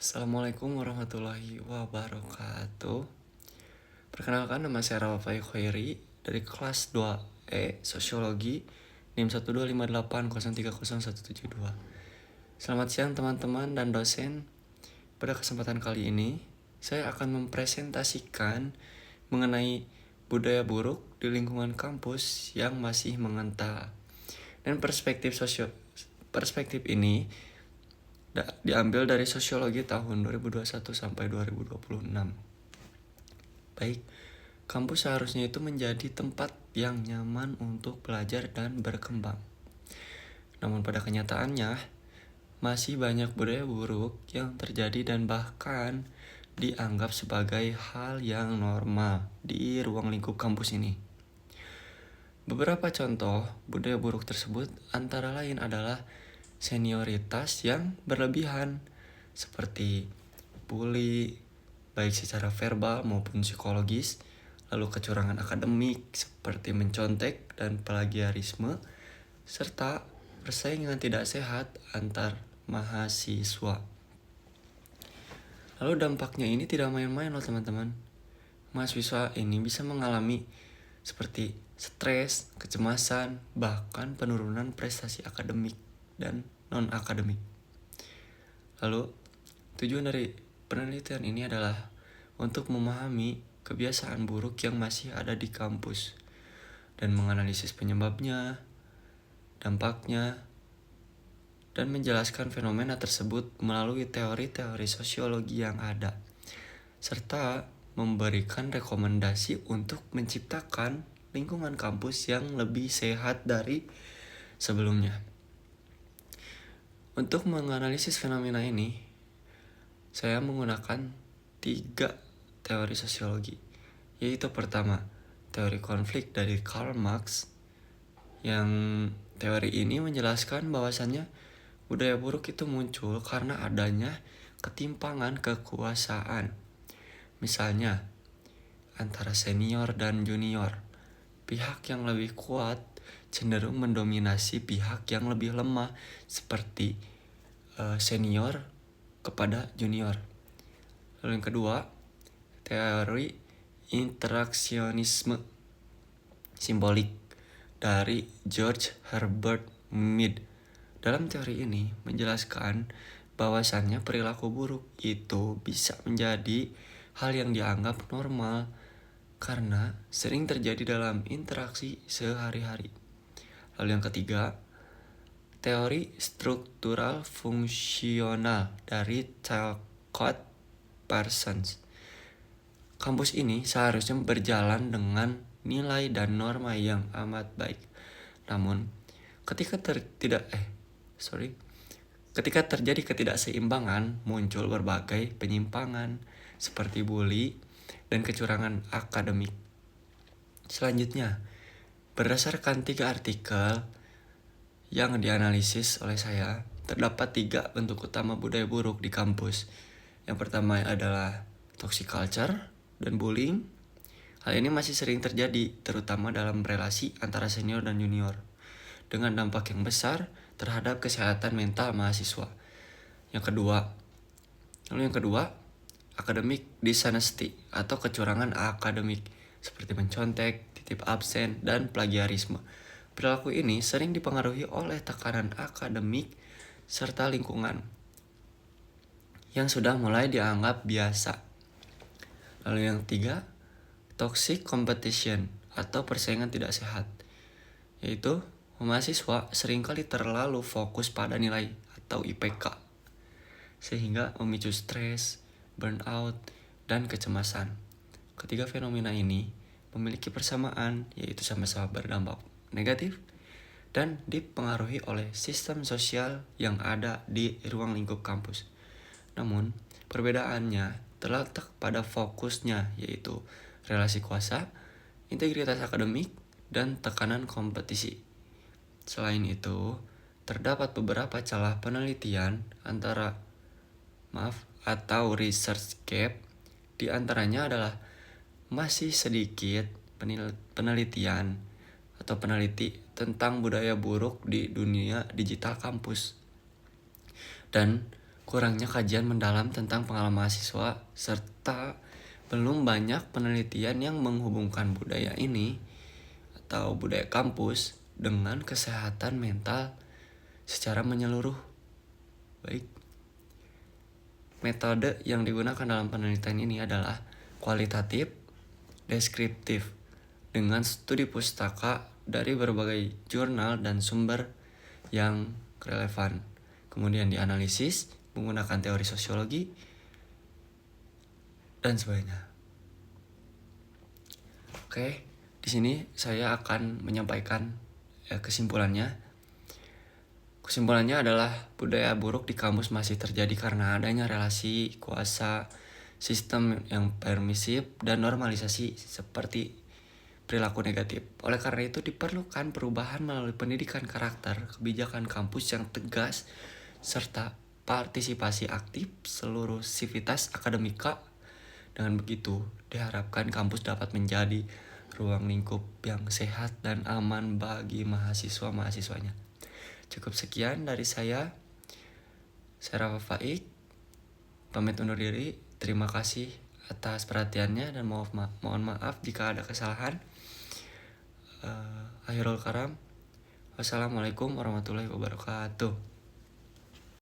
Assalamualaikum warahmatullahi wabarakatuh. Perkenalkan, nama saya Rafai Khairi dari kelas 2E Sosiologi NIM 12580307172. Selamat siang teman-teman dan dosen. Pada kesempatan kali ini, saya akan mempresentasikan mengenai budaya buruk di lingkungan kampus yang masih mengental. Dan perspektif ini diambil dari sosiologi tahun 2021 sampai 2026. Baik, kampus seharusnya itu menjadi tempat yang nyaman untuk belajar dan berkembang. Namun pada kenyataannya, masih banyak budaya buruk yang terjadi dan bahkan dianggap sebagai hal yang normal di ruang lingkup kampus ini. Beberapa contoh budaya buruk tersebut antara lain adalah senioritas yang berlebihan, seperti bully, baik secara verbal maupun psikologis, lalu kecurangan akademik seperti mencontek dan plagiarisme, serta persaingan tidak sehat antar mahasiswa. Lalu dampaknya ini tidak main-main loh teman-teman. Mahasiswa ini bisa mengalami seperti stres, kecemasan, bahkan penurunan prestasi akademik dan non-akademik. Lalu, tujuan dari penelitian ini adalah untuk memahami kebiasaan buruk yang masih ada di kampus dan menganalisis penyebabnya, dampaknya, dan menjelaskan fenomena tersebut melalui teori-teori sosiologi yang ada, serta memberikan rekomendasi untuk menciptakan lingkungan kampus yang lebih sehat dari sebelumnya. Untuk menganalisis fenomena ini, saya menggunakan 3 teori sosiologi, yaitu pertama, teori konflik dari Karl Marx, yang teori ini menjelaskan bahwasannya budaya buruk itu muncul karena adanya ketimpangan kekuasaan. Misalnya, antara senior dan junior, pihak yang lebih kuat cenderung mendominasi pihak yang lebih lemah, seperti senior kepada junior. Lalu yang kedua, teori interaksionisme simbolik dari George Herbert Mead. Dalam teori ini menjelaskan bahwasannya perilaku buruk itu bisa menjadi hal yang dianggap normal karena sering terjadi dalam interaksi sehari-hari. Lalu yang ketiga, teori struktural fungsional dari Talcott Parsons. Kampus ini seharusnya berjalan dengan nilai dan norma yang amat baik. Namun, ketika terjadi ketidakseimbangan, muncul berbagai penyimpangan seperti bully dan kecurangan akademik. Selanjutnya, berdasarkan 3 artikel yang dianalisis oleh saya, terdapat 3 bentuk utama budaya buruk di kampus. Yang pertama adalah toxic culture dan bullying. Hal ini masih sering terjadi, terutama dalam relasi antara senior dan junior, dengan dampak yang besar terhadap kesehatan mental mahasiswa. Yang kedua, academic dishonesty atau kecurangan akademik, seperti mencontek, titip absen, dan plagiarisme. Perilaku ini sering dipengaruhi oleh tekanan akademik serta lingkungan yang sudah mulai dianggap biasa. Lalu yang 3, toxic competition atau persaingan tidak sehat, yaitu mahasiswa seringkali terlalu fokus pada nilai atau IPK, sehingga memicu stres, burnout, dan kecemasan. Ketiga fenomena ini memiliki persamaan, yaitu sama-sama berdampak negatif dan dipengaruhi oleh sistem sosial yang ada di ruang lingkup kampus. Namun, perbedaannya terletak pada fokusnya, yaitu relasi kuasa, integritas akademik, dan tekanan kompetisi. Selain itu, terdapat beberapa celah penelitian atau research gap. Di antaranya adalah masih sedikit penelitian atau peneliti tentang budaya buruk di dunia digital kampus, dan kurangnya kajian mendalam tentang pengalaman mahasiswa, serta belum banyak penelitian yang menghubungkan budaya ini atau budaya kampus dengan kesehatan mental secara menyeluruh. Baik, metode yang digunakan dalam penelitian ini adalah kualitatif, deskriptif, dengan studi pustaka dari berbagai jurnal dan sumber yang relevan. Kemudian dianalisis menggunakan teori sosiologi dan sebagainya. Oke, di sini saya akan menyampaikan kesimpulannya. Kesimpulannya adalah budaya buruk di kampus masih terjadi karena adanya relasi kuasa, sistem yang permisif, dan normalisasi seperti perilaku negatif. Oleh karena itu diperlukan perubahan melalui pendidikan karakter, kebijakan kampus yang tegas, serta partisipasi aktif seluruh sivitas akademika. Dengan begitu, diharapkan kampus dapat menjadi ruang lingkup yang sehat dan aman bagi mahasiswa-mahasiswanya. Cukup sekian dari saya Rafa Faik, pamit undur diri. Terima kasih atas perhatiannya dan mohon maaf jika ada kesalahan. Akhirul kalam. Wassalamualaikum warahmatullahi wabarakatuh.